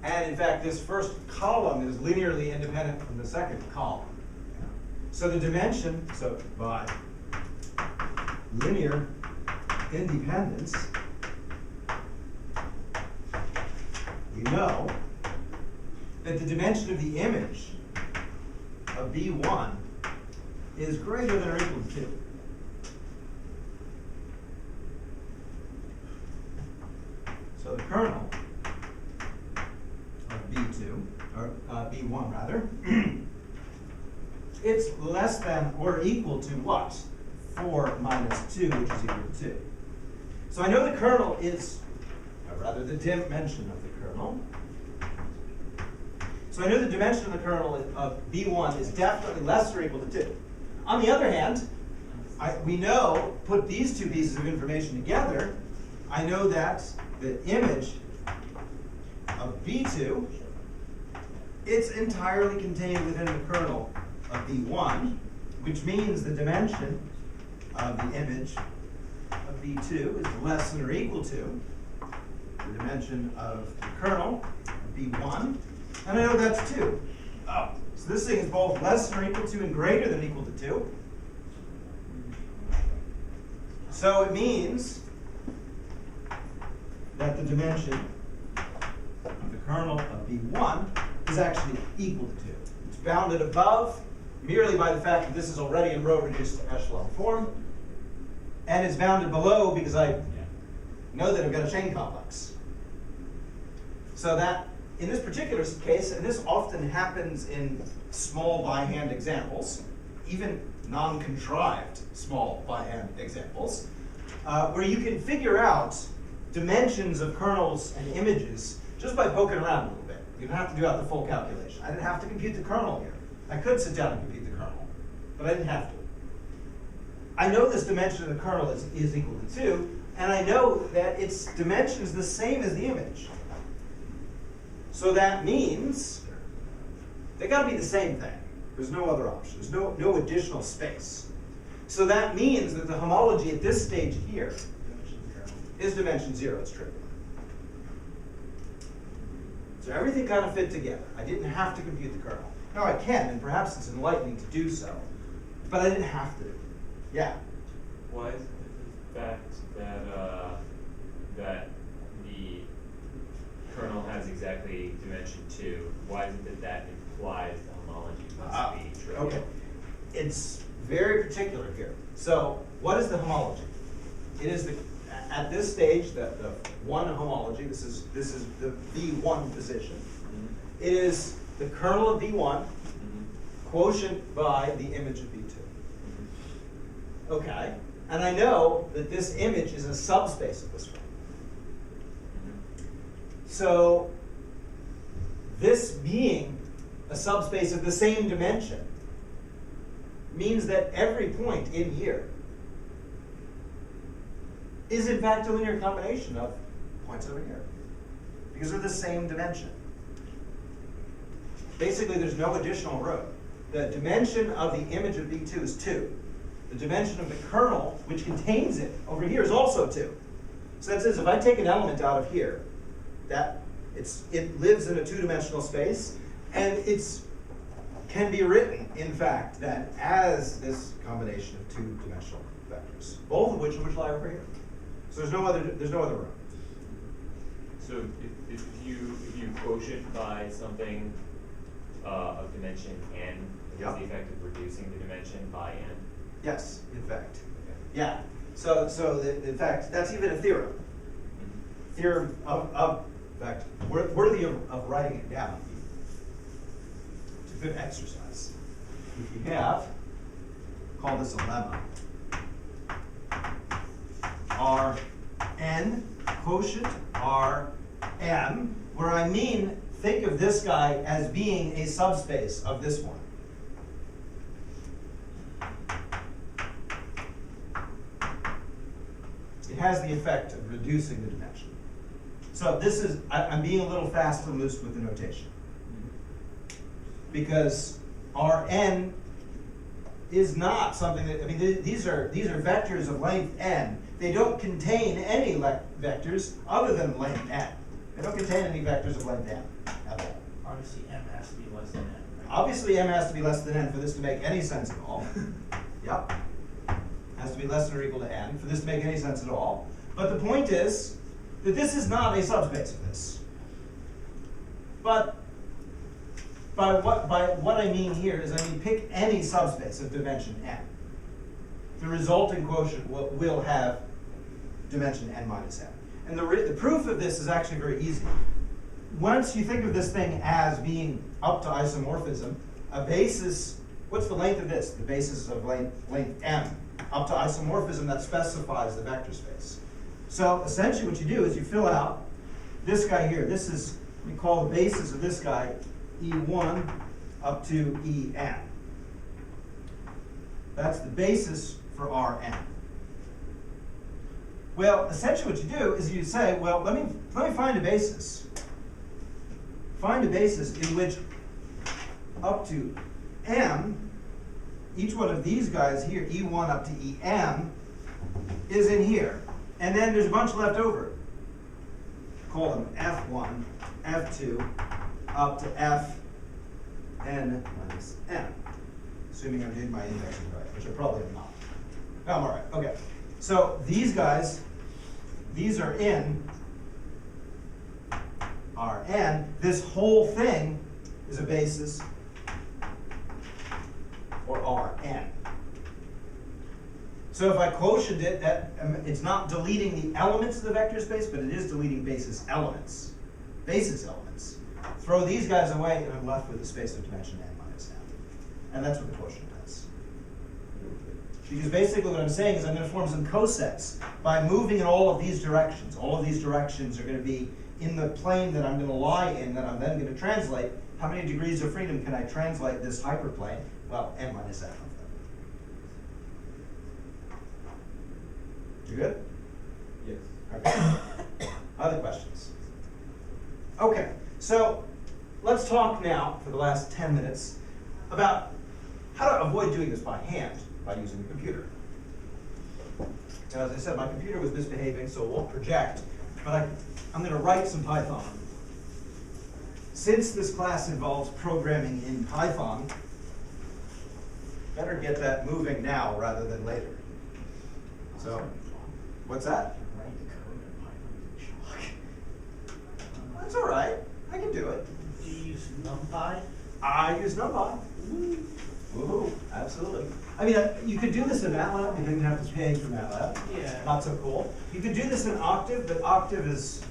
And in fact, this first column is linearly independent from the second column. So the dimension, so by linear independence, we know that the dimension of the image of B1 is greater than or equal to 2. So the kernel of B2, or B1 rather, it's less than or equal to what? 4 minus 2, which is equal to 2. So I know the kernel is, or rather the dimension of the kernel. So I know the dimension of the kernel of B1 is definitely less or equal to 2. On the other hand, we know, put these two pieces of information together, I know that the image of B2, it's entirely contained within the kernel of B1, which means the dimension of the image of B2 is less than or equal to the dimension of the kernel of B1, and I know that's 2. Oh, so this thing is both less than or equal to and greater than or equal to 2. So it means that the dimension of the kernel of B1 is actually equal to 2. It's bounded above merely by the fact that this is already in row reduced echelon form, and it's bounded below because I know that I've got a chain complex. So that, in this particular case, and this often happens in small by hand examples, even non-contrived small by n examples, where you can figure out dimensions of kernels and images just by poking around a little bit. You don't have to do out the full calculation. I didn't have to compute the kernel here. I could sit down and compute the kernel, but I didn't have to. I know this dimension of the kernel is equal to 2, and I know that its dimension is the same as the image. So that means they got to be the same thing. There's no other option. There's no additional space. So that means that the homology at this stage here is dimension 0. It's trivial. So everything kind of fit together. I didn't have to compute the kernel. Now I can, and perhaps it's enlightening to do so, but I didn't have to. Yeah. Why is it the fact that that the kernel has exactly dimension 2? Why is it that implies the homology must be trivial? Okay. It's very particular here. So what is the homology? It is at this stage the one homology. This is the V1 position. Mm-hmm. It is the kernel of V1 Mm-hmm. quotient by the image of V2. Mm-hmm. Okay. And I know that this image is a subspace of this one. Mm-hmm. So this being a subspace of the same dimension means that every point in here is in fact a linear combination of points over here, because they're the same dimension. Basically, there's no additional row. The dimension of the image of V2 is 2. The dimension of the kernel, which contains it over here, is also 2. So that says if I take an element out of here, it lives in a two-dimensional space, and it can be written, in fact, then as this combination of two-dimensional vectors, both of which lie over here. So there's no other row. So if you quotient by something of dimension n, is Yeah. the effect of reducing the dimension by n? Yes, in fact. Okay. Yeah. In fact, that's even a theorem. Mm-hmm. Theorem of in fact, worthy of writing it down. It's a good exercise. If you have, call this a lemma. Rn quotient Rm, where I mean, think of this guy as being a subspace of this one. It has the effect of reducing the dimension. So this is, I'm being a little fast and loose with the notation. Because Rn is not something that, I mean, these are vectors of length n. They don't contain any vectors other than length n. They don't contain any vectors of length n at all. Obviously, m has to be less than n. Right? Obviously, m has to be less than n for this to make any sense at all. Yep. Has to be less than or equal to n for this to make any sense at all. But the point is that this is not a subspace of this. But by what I mean here is I mean pick any subspace of dimension n. The resulting quotient will have dimension n minus n. And the proof of this is actually very easy. Once you think of this thing as being up to isomorphism, a basis, what's the length of this? The basis of length m, up to isomorphism that specifies the vector space. So essentially what you do is you fill out this guy here. This is, we call the basis of this guy E1 up to En. That's the basis for Rn. Well, essentially what you do is you say, well, let me find a basis. Find a basis in which up to m, each one of these guys here, E1 up to En, is in here. And then there's a bunch left over. Call them F1, F2, up to Fn minus n. Assuming I'm doing my indexing right, which I probably am not. No, I'm all right. Okay. So these guys, these are in Rn. This whole thing is a basis for Rn. So if I quotient it, it's not deleting the elements of the vector space, but it is deleting basis elements. Basis elements. Throw these guys away, and I'm left with a space of dimension n minus n. And that's what the quotient does. Because basically what I'm saying is I'm going to form some cosets by moving in all of these directions. All of these directions are going to be in the plane that I'm going to lie in, that I'm then going to translate. How many degrees of freedom can I translate this hyperplane? Well, n minus f of them. You good? Yes. Okay. Other questions? Okay, so let's talk now for the last 10 minutes about how to avoid doing this by hand by using the computer. Now, as I said, my computer was misbehaving, so it won't project, but I'm going to write some Python. Since this class involves programming in Python, better get that moving now rather than later. So, what's that? Write the code in Python using chalk. That's all right. I can do it. Do you use numpy? I use numpy. Woohoo, absolutely. I mean, you could do this in MATLAB. You didn't have to pay for MATLAB. Yeah. Not so cool. You could do this in Octave, but Octave is,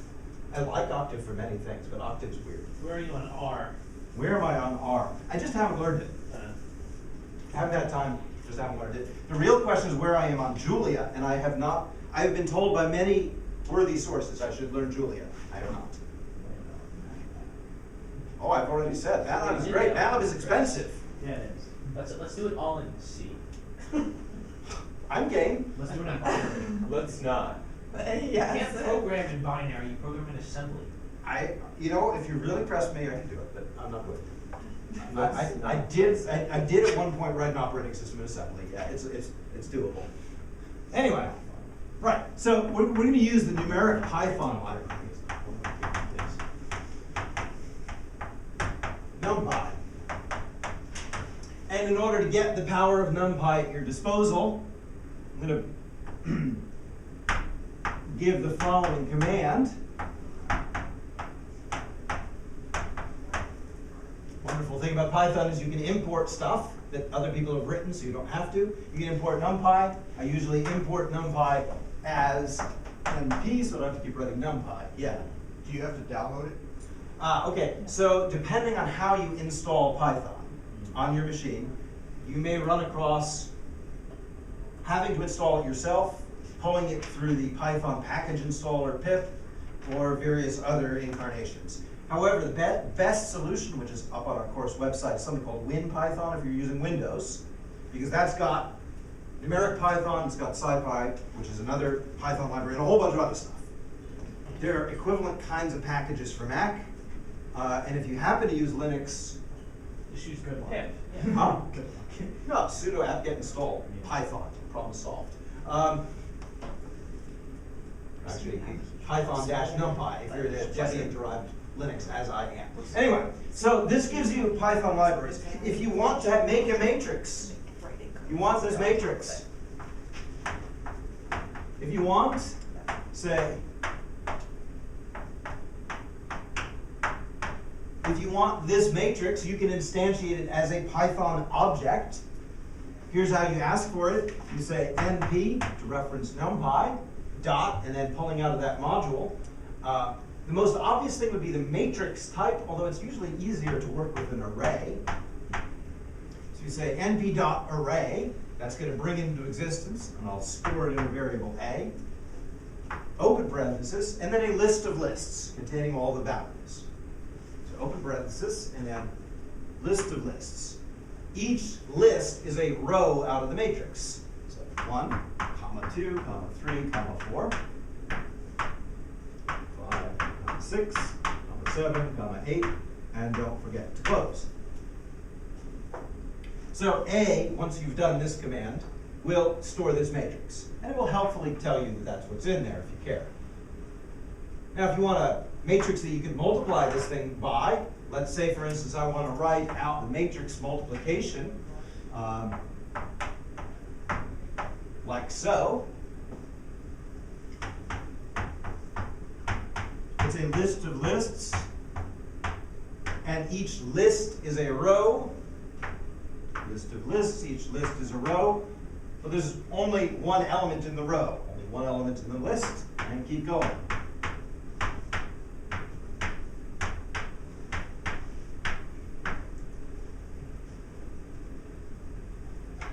I like Octave for many things, but Octave's weird. Where are you on R? Where am I on R? I just haven't learned it. Uh, Haven't had time, just haven't learned it. The real question is where I am on Julia, and I have not, I have been told by many worthy sources I should learn Julia. I have not. Oh, I've already said, MATLAB is great. MATLAB is expensive. Yeah, it is. let's do it all in C. I'm game. Let's do it in binary. Let's not. You can't program in binary, you program in assembly. You know, if you really press me, I can do it, but I'm not good. Let's I did at one point write an operating system in assembly. Yeah, it's doable. Anyway, right. So we're going to use the numeric Python library. NumPy. And in order to get the power of NumPy at your disposal, I'm going to give the following command. Wonderful thing about Python is you can import stuff that other people have written, so you don't have to. You can import NumPy. I usually import NumPy as NP, so I don't have to keep writing NumPy. Yeah. Do you have to download it? Okay, so depending on how you install Python on your machine, you may run across having to install it yourself, pulling it through the Python package installer pip, or various other incarnations. However, the best solution, which is up on our course website, is something called WinPython if you're using Windows, because that's got numeric Python, it's got SciPy, which is another Python library, and a whole bunch of other stuff. There are equivalent kinds of packages for Mac, and if you happen to use Linux, Just use Good luck. pip. huh? Good luck. No, sudo apt get installed, Python, problem solved. Actually, Python-numpy if you're the Debian-derived Linux, as I am. Anyway, so this gives you Python libraries. If you want to make a matrix, you want this matrix. If you want, say, if you want this matrix, you can instantiate it as a Python object. Here's how you ask for it. You say np to reference numpy, dot, and then pulling out of that module. The most obvious thing would be the matrix type, although it's usually easier to work with an array. So you say np.array, that's going to bring it into existence, and I'll store it in a variable a, open parenthesis, and then a list of lists containing all the values. So open parenthesis, and then list of lists. Each list is a row out of the matrix. So 1, comma 2, comma 3, comma 4. 6, 7, 8, and don't forget to close. So A, once you've done this command, will store this matrix. And it will helpfully tell you that that's what's in there if you care. Now, if you want a matrix that you can multiply this thing by, let's say, for instance, I want to write out the matrix multiplication like so. It's a list of lists, and each list is a row. List of lists, each list is a row. But there's only one element in the row, only one element in the list, and keep going.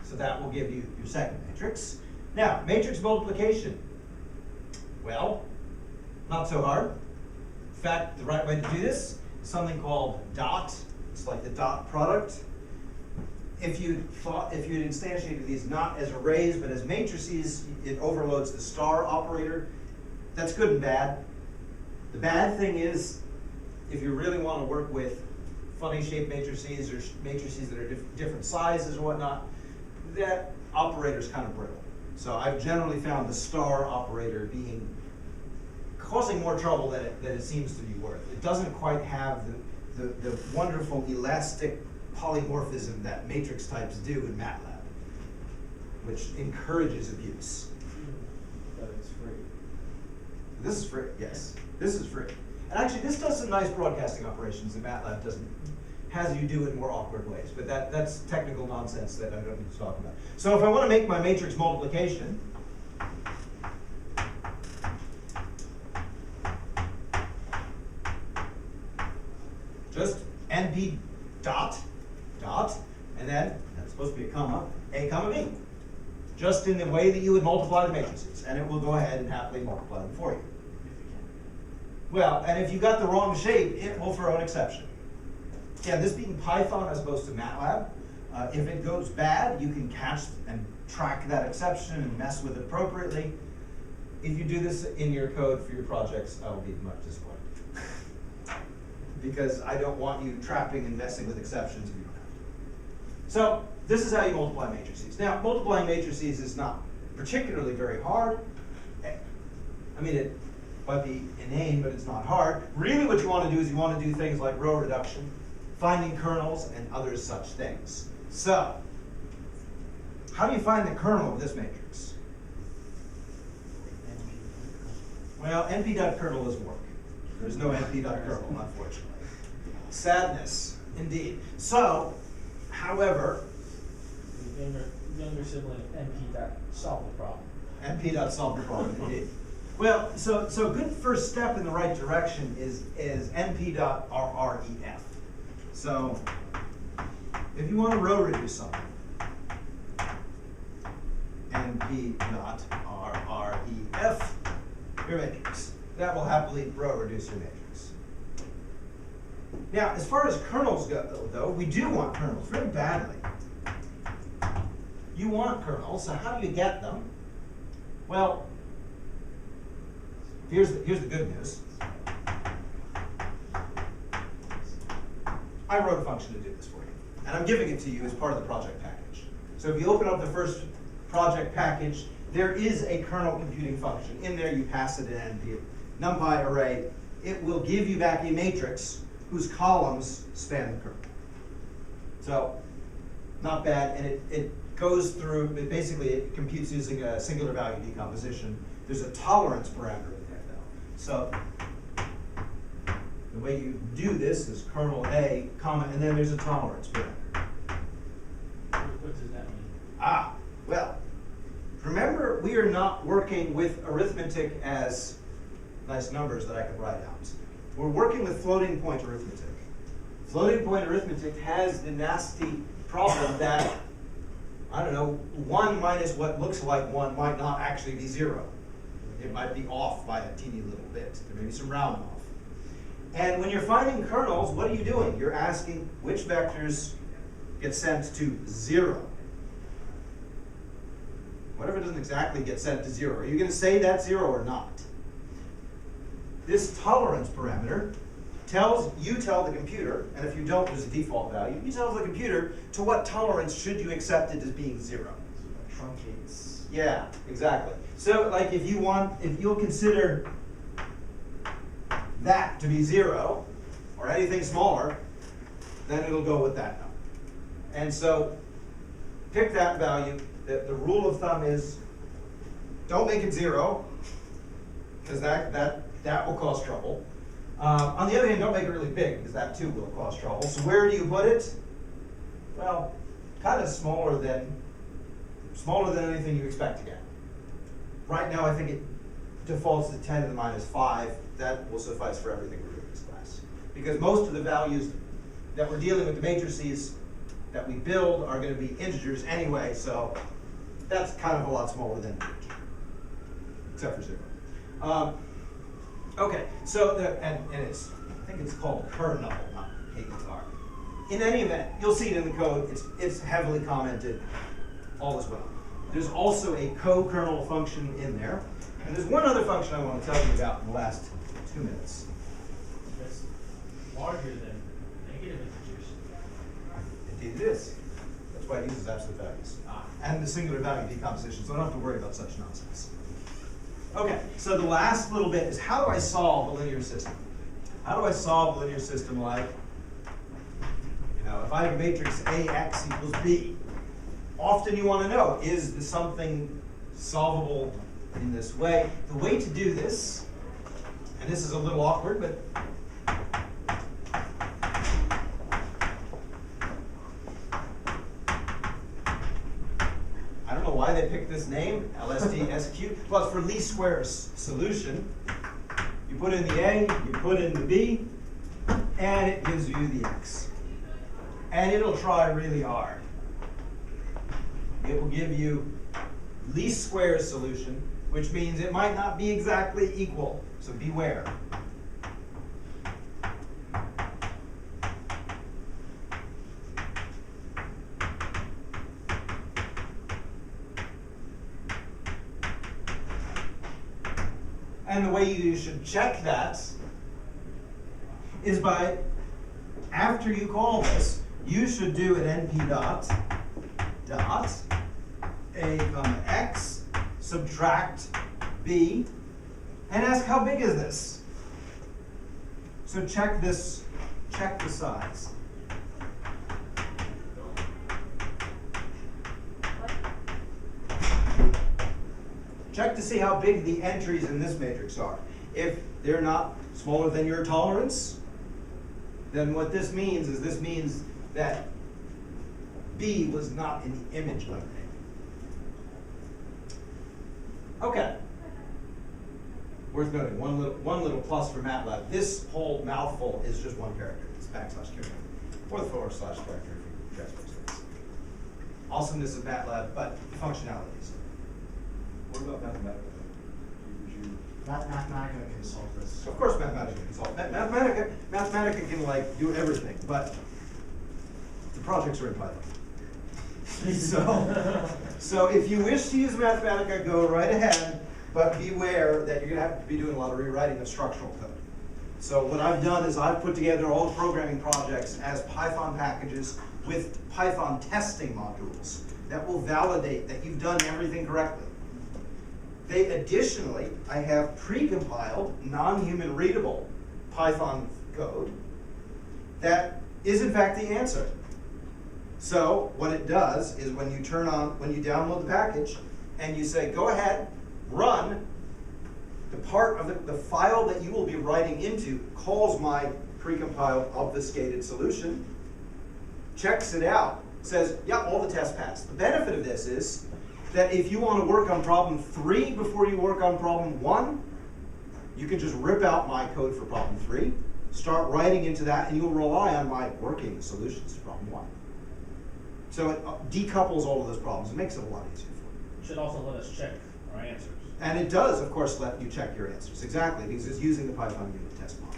So that will will give you your second matrix. Now, matrix multiplication. Well, not so hard. In fact, the right way to do this is something called dot. It's like the dot product. If you had instantiated these not as arrays but as matrices, it overloads the star operator. That's good and bad. The bad thing is, if you really want to work with funny shaped matrices or matrices that are different sizes or whatnot, that operator is kind of brittle. So I've generally found the star operator causing more trouble than it seems to be worth. It doesn't quite have the wonderful elastic polymorphism that matrix types do in MATLAB, which encourages abuse. But it's free. This is free, yes. This is free. And actually, this does some nice broadcasting operations that MATLAB has you do in more awkward ways. But that's technical nonsense that I don't need to talk about. So if I want to make my matrix multiplication, just NP dot, and then that's supposed to be a comma B. Just in the way that you would multiply the matrices, and it will go ahead and happily multiply them for you. Well, and if you got the wrong shape, it will throw an exception. Yeah, this being Python as opposed to MATLAB, if it goes bad, you can catch and track that exception and mess with it appropriately. If you do this in your code for your projects, I will be much disappointed. Because I don't want you trapping and messing with exceptions if you don't have to. So this is how you multiply matrices. Now, multiplying matrices is not particularly very hard. I mean, it might be inane, but it's not hard. Really what you want to do is you want to do things like row reduction, finding kernels, and other such things. So, how do you find the kernel of this matrix? Well, np.kernel doesn't work. There's no np.kernel, unfortunately. Sadness, indeed. So, however, The younger sibling of NP solve the problem. np.solve the problem, indeed. Well, so good first step in the right direction is np.rref. So, if you want to row reduce something, np.rref your matrix. That will happily row reduce your matrix. Now, as far as kernels go, though, we do want kernels very badly. You want kernels, so how do you get them? Well, here's the good news. I wrote a function to do this for you, and I'm giving it to you as part of the project package. So if you open up the first project package, there is a kernel computing function. In there, you pass it in the numpy array. It will give you back a matrix whose columns span the kernel. So, not bad, and it goes through, basically it computes using a singular value decomposition. There's a tolerance parameter in there, though. So, the way you do this is kernel A, comma, and then there's a tolerance parameter. What does that mean? Ah, well, remember we are not working with arithmetic as nice numbers that I can write out. We're working with floating point arithmetic. Floating point arithmetic has the nasty problem that, I don't know, 1 minus what looks like 1 might not actually be 0. It might be off by a teeny little bit. There may be some round off. And when you're finding kernels, what are you doing? You're asking which vectors get sent to 0. What if it doesn't exactly get sent to 0? Are you going to say that's 0 or not? This tolerance parameter tell the computer, and if you don't, there's a default value, you tell the computer to what tolerance should you accept it as being 0. So it truncates. Yeah, exactly. So like if you'll consider that to be 0, or anything smaller, then it'll go with that number. And so pick that value. The rule of thumb is don't make it 0, because that will cause trouble. On the other hand, don't make it really big, because that too will cause trouble. So where do you put it? Well, kind of smaller than anything you expect to get. Right now, I think it defaults to 10 to the minus 5. That will suffice for everything we're doing in this class. Because most of the values that we're dealing with, the matrices that we build, are going to be integers anyway, so That's kind of a lot smaller than root, except for 0. Okay, so and it's, I think it's called kernel, not KER. In any event, you'll see it in the code. It's heavily commented. All is well. There's also a co-kernel function in there, and there's one other function I want to tell you about in the last 2 minutes. That's larger than negative integers. Indeed it is. That's why it uses absolute values. Ah. And the singular value decomposition, so I don't have to worry about such nonsense. Okay, so the last little bit is how do I solve a linear system? How do I solve a linear system like, you know, if I have a matrix AX equals B, often you want to know, is this something solvable in this way? The way to do this, and this is a little awkward, but I don't know why they picked this name, LSTSQ. Well, it's for least squares solution. You put in the A, you put in the B, and it gives you the X. And it'll try really hard. It will give you least squares solution, which means it might not be exactly equal, so beware. And the way you should check that is by, after you call this, you should do an np dot a comma x subtract b and ask how big is this. So check this, check the size. Check to see how big the entries in this matrix are. If they're not smaller than your tolerance, then what this means is that B was not in the image of A. Okay. Worth noting, one little plus for MATLAB. This whole mouthful is just one character. It's backslash character. Or the forward slash character if you transpose things. Awesomeness of MATLAB, but the functionalities. What about Mathematica? Would you? Mathematica can solve this. Of course Mathematica can solve. Mathematica can like do everything, but the projects are in Python. So if you wish to use Mathematica, go right ahead, but beware that you're going to have to be doing a lot of rewriting of structural code. So what I've done is I've put together all the programming projects as Python packages with Python testing modules that will validate that you've done everything correctly. Additionally, I have pre-compiled, non-human readable Python code that is in fact the answer. So what it does is when you download the package and you say, go ahead, run, the part of the file that you will be writing into calls my pre-compiled obfuscated solution, checks it out, says, yeah, all the tests passed. The benefit of this is that if you want to work on problem 3 before you work on problem 1, you can just rip out my code for problem 3, start writing into that, and you'll rely on my working solutions to problem 1. So it decouples all of those problems. It makes it a lot easier for you. It should also let us check our answers. And it does, of course, let you check your answers. Exactly, because it's using the Python unit test module.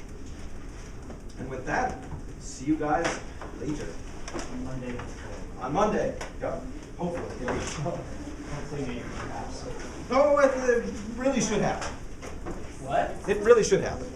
And with that, see you guys later. On Monday. On Monday. Yeah, hopefully. Hopefully maybe perhaps. No, it really should happen. What? It really should happen.